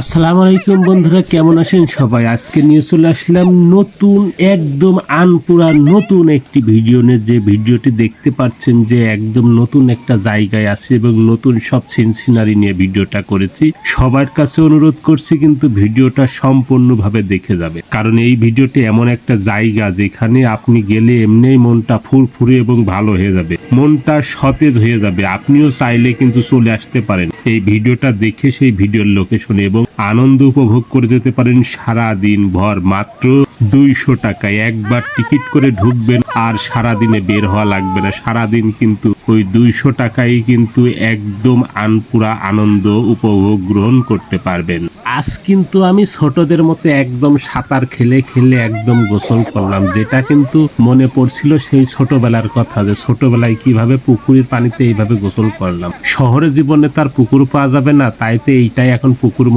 আসসালামু আলাইকুম বন্ধুরা, কেমন আছেন সবাই? আজকে নিয়ে চলে আসলাম নতুন একদম আনপুরা নতুন একটি ভিডিও নিয়ে। যে ভিডিওটি দেখতে পাচ্ছেন যে একদম নতুন একটা জায়গায় আছে এবং নতুন সব সিন সিনারি নিয়ে ভিডিওটা করেছি। সবার কাছে অনুরোধ করছি কিন্তু ভিডিওটা সম্পূর্ণভাবে দেখে যাবে, কারণ এই ভিডিওটি এমন একটা জায়গা যেখানে আপনি গেলে এমনিই মনটা ফুরফুরে এবং ভালো হয়ে যাবে, মনটা সতেজ হয়ে যাবে। আপনিও চাইলে কিন্তু চলে আসতে পারেন এই ভিডিওটা দেখে সেই ভিডিওর লোকেশনে এবং আনন্দ উপভোগ করে যেতে পারেন সারা দিন ভর। মাত্র 200 টাকায় একবার টিকিট করে ঢুকবেন আর সারা দিনে বের হওয়া লাগবে না। সারাদিন কিন্তু ওই 200 টাকায় কিন্তু একদম আনপুরা আনন্দ উপভোগ গ্রহণ করতে পারবেন। আজ কিন্তু আমি ছোটদের মতো একদম সাঁতার খেলে খেলে একদম গোসল করলাম, যেটা কিন্তু মনে পড়ছিল সেই ছোটবেলার কথা, যে ছোটবেলায় কিভাবে পুকুরের পানিতে এইভাবে গোসল করলাম। শহরে জীবনে তার পুকুর পাওয়া যাবে না, তাইতে এইটাই এখন পুকুর